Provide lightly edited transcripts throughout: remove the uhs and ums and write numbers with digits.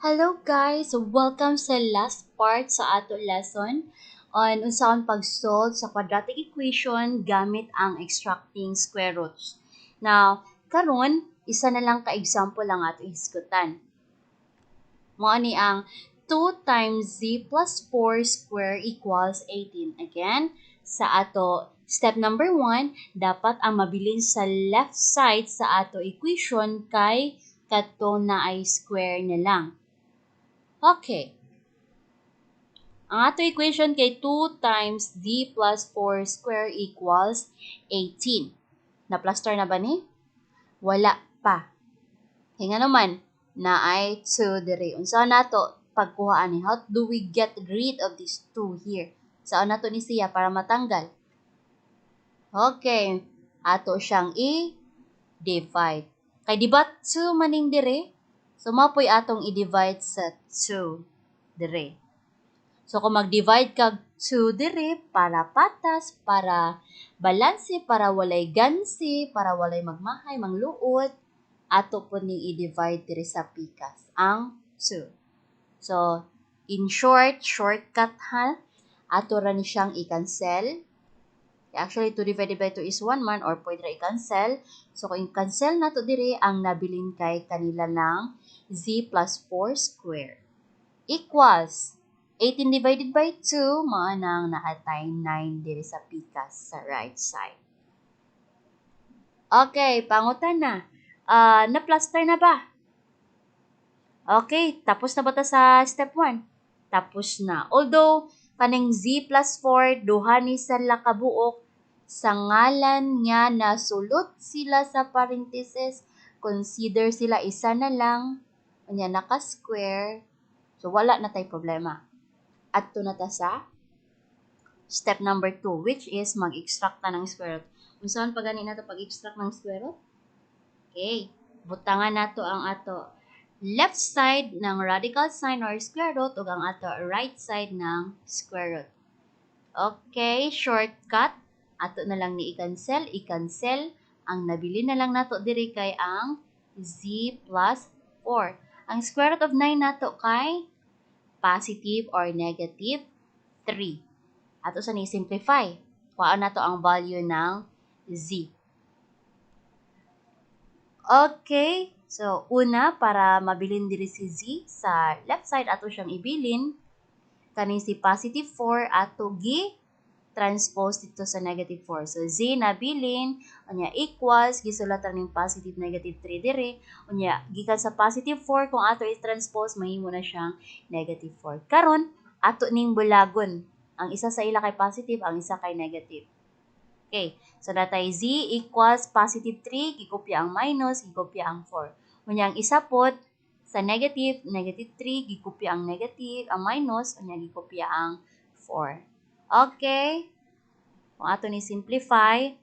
Hello guys! Welcome sa last part sa ato lesson on unsaon pag-solve sa quadratic equation gamit ang extracting square roots. Now, karon isa na lang ka example lang ato hisgutan. Mao ni ang 2 times z plus 4 square equals 18. Again, sa ato step number 1, dapat ang mabilin sa left side sa ato equation kay kadto na ay square na lang. Okay. Ang ato equation kay 2 times d plus 4 square equals 18. Na-plaster na ba ni? Wala pa. Hinga naman, na ay 2 diri. Unsa nato pagkuhaan ni? How do we get rid of these 2 here? Saan nato ni siya para matanggal? Okay. Ato siyang i-divide. Kay di ba 2 maning diri? So, mapoy atong i-divide sa 2 diri. So, kung mag-divide kag 2 diri para patas, para balanse, para walay gansi, para walay magmahay, mangluod, ato po ni i-divide diri sa pikas ang 2. So, in short, shortcut ha, ato ra ni siyang i-cancel. Actually, 2 divided by 2 is 1 man or pwede ra i-cancel. So, kung i-cancel nato diri, ang nabilin kay kanila ng z plus 4 square equals 18 divided by 2, maanang naatay 9 diri sa pikas sa right side. Okay, pangutan na. Na-plaster na ba? Okay, tapos na ba ta sa step 1? Tapos na. Although, kaning z plus 4, duha ni sa lakabuok, sa ngalan niya na sulot sila sa parenthesis, consider sila isa na lang, kanya naka-square, so wala na tay problema. Adto na ta sa step number 2, which is mag-extract ta ng square root. Unsaon pa gani nato pag-extract ng square root? Okay, butangan nato ang ato left side ng radical sign or square root ug ang ato right side ng square root. Okay, shortcut. Ato na lang ni i-cancel. Ang nabili na lang nato diri kay ang z plus 4. Ang square root of 9 nato kay positive or negative 3. Ato sa ni-simplify. Kuhaan nato ang value ng z. Okay. So, una, para mabilin diri si z, sa left side ato siyang ibilin. Kaning si positive 4 ato transpose dito sa negative 4. So, z nabilin, unya equals, gisulatan ning positive negative 3 diri. Unya, gikan sa positive 4, kung ato i-transpose, mahimo na siyang negative 4. Karon, ato ning bulagon. Ang isa sa ila kay positive, ang isa kay negative. Okay, so datay z equals positive 3, gikopya ang minus, gikopya ang 4. Unya, ang isa pod, sa negative 3, gikopya ang negative, ang minus, unya gikopya ang 4. Okay. Kung ato ni simplify,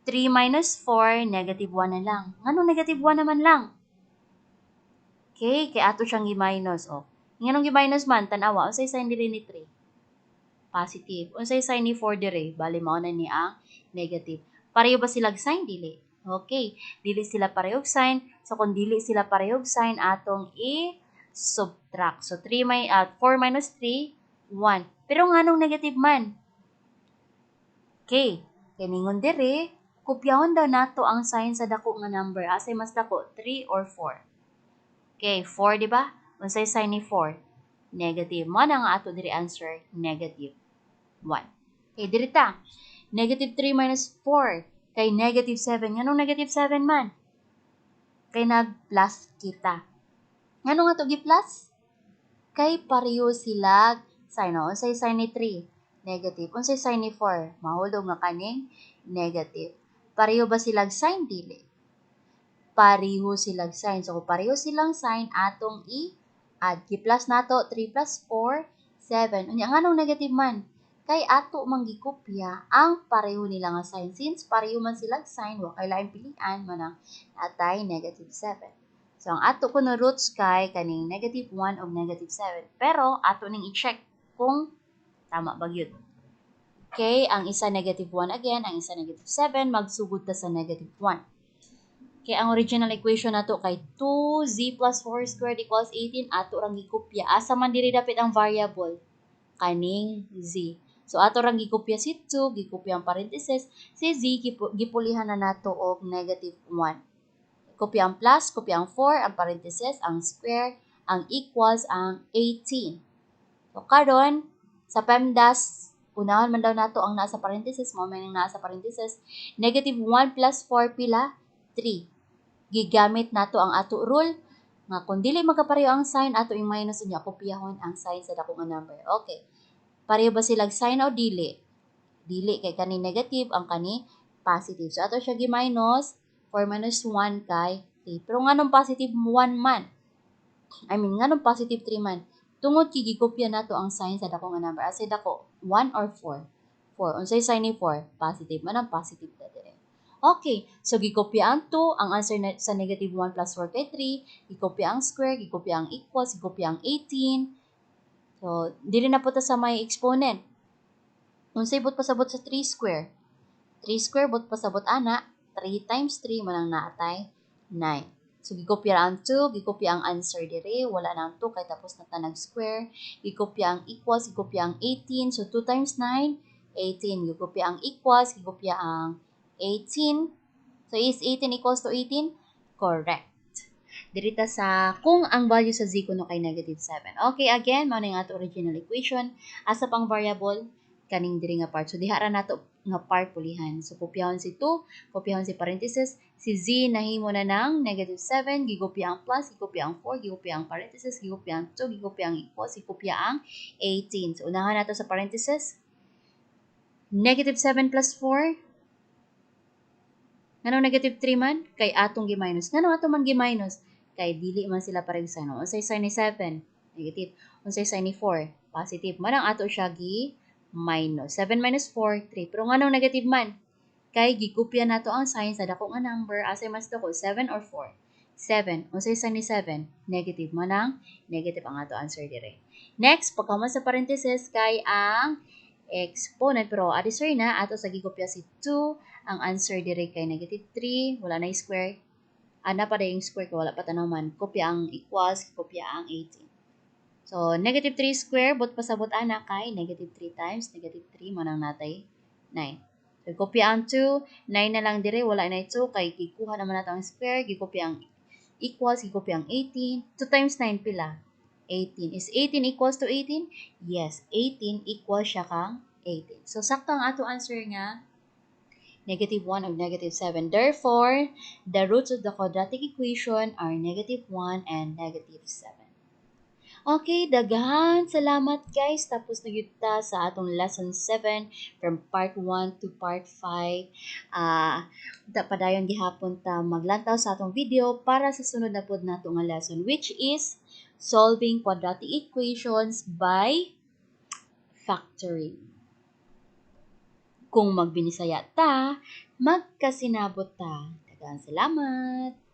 3 minus 4, negative 1 na lang. Anong negative 1 naman lang? Okay, kaya ato siyang i-minus. O, nganong i-minus man, tanawa, unsay sign diri ni 3? Positive. Unsay sign ni 4 diri? Bali, mao na ni ang negative. Pareho ba silang sign? Dili. Okay, dili sila parehog sign. So, kung dili sila parehog sign, atong i-subtract. So, 4 minus 3, 1. Pero nganong negative man? Okay, kiningon diri, kopyahon daw nato ang sign sa dako nga number. Asay mas dako, 3 or 4? Okay, 4, di ba? Unsay sign ni 4? Negative. Mo na nga ato diri answer, negative 1. Okay, diri ta. Negative 3 minus 4 kay negative 7. Nganong negative 7 man? Kay nag-plus kita. Nganong nga to gi-plus? Kay pareho sila sign. Unsay sign ni 3? Negative. Unsay sign ni 4? Mahulog nga kaning negative. Pareho ba silang sign? Dili. Pareho silang sign. So, kung pareho silang sign, atong i-add. Gi-plus nato, 3 plus 4, 7. Unya, nganong negative man? Kay ato manggikopya ang pareho nila nga sign. Since pareho man silang sign, wa kay laing pilian manang atay negative 7. So, ang ato ko na roots kay kaning negative 1 o negative 7. Pero, ato ning i-check kung tama ba yun. Okay, ang isa negative 1 again, ang isa negative 7, magsugod ta sa negative 1. Kaya ang original equation nato kay 2z plus 4 squared equals 18 ato rang gikopya. Asa man diri dapit ang variable? Kaning z. So ato rang gikopya si 2, gikopya ang parentheses, si z gipulihan na nato og negative 1. Kopya ang plus, kopya ang 4, ang parentheses, ang square, ang equals, ang 18. So karon sa PEMDAS, unahan man daw nato ang nasa parentheses, mo man ang nasa parentheses, negative 1 plus 4 pila? 3. Gigamit nato ang ato rule nga kung dili magkapareho ang sign ato yung minus niya kopyahon ang sign sa dako nga number. Okay. Pareho ba silang sign o dili? Dili kay kani negative ang kani positive. So ato siya gi-minus 4 minus 1 kay 3. Pero nganong positive 1 man? Nganong positive 3 man? Tungod kay gikopya nato ang sign sa dako nga number. Asa dako 1 or 4? 4. Unsay sign ni 4? Positive man ang positive na dire. Okay, so gikopya ang 2, ang answer sa negative 1 plus 4 kay 3, gikopya ang square, gikopya ang equals, gikopya ang 18. So, dili na po ta sa may exponent. Unsay bot pasabot sa 3 square? 3 square bot pasabot ana, 3 times 3 manang naatay 9. So, gikopya ang 2, gikopya ang answer dire, wala na ang 2 kay tapos na ta nag-square. Gikopya ang equals, gikopya ang 18. So, 2 times 9, 18. Gikopya ang equals, gikopya ang 18. So, is 18 equals to 18? Correct. Dirita sa kung ang value sa z kuno kay negative 7. Okay, again, mao na yung ato original equation. Asa pang variable? Kaning diri nga part. So, diha ra nato nga part pulihan. So, kopyahon si 2, kopyahon si parenthesis. Si z nahimo na ng negative 7, gigopya ang plus, gigopya ang 4, gigopya ang parenthesis, gigopya ang 2, gigopya ang equals, gigopya ang 18. So, unahan nato sa parenthesis. Negative 7 plus 4, ngano negative 3 man? Kay atong gi-minus. Ngano atong man gi-minus? Kay dili man sila parehong sign. Unsay sign ni 7? Negative. Unsay sign ni 4? Positive. Manang ato siya gi-minus. 7 minus 4, 3. Pero ngano negative man? Kay gikopya nato ang sign sa dako nga number. Asay mas dako? 7 or 4? 7. Unsay sign ni 7? Negative. Manang negative ang ato answer dire. Next, pagkaman sa parenthesis kay ang exponent, pero addition na ato sa gikopya si 2, ang answer dire kay negative 3, wala na yung square, ana pa yung square kay wala pa tanaw man, kopya ang equals, kopya ang 18. So negative 3 square bot pasabot ana kay negative 3 times negative 3 manang natay 9. So kopya ang 2, 9 na lang dire, wala na 2 kay gikuha naman nato ang square, gikopya ang equals, gikopya ang 18. 2 times 9 pila? 18. Is 18 equals to 18? Yes, 18 equals siya kang 18. So, sakto ang ato answer nga, negative 1 of negative 7. Therefore, the roots of the quadratic equation are negative 1 and negative 7. Okay, daghan salamat guys. Tapos na gyud ta sa atong lesson 7 from part 1 to part 5. Padayon gihapon ta maglantaw sa atong video para sa sunod na pod nato nga lesson, which is solving quadratic equations by factoring. Kung magbinisaya ta, magkasinabot ta. Daghang salamat.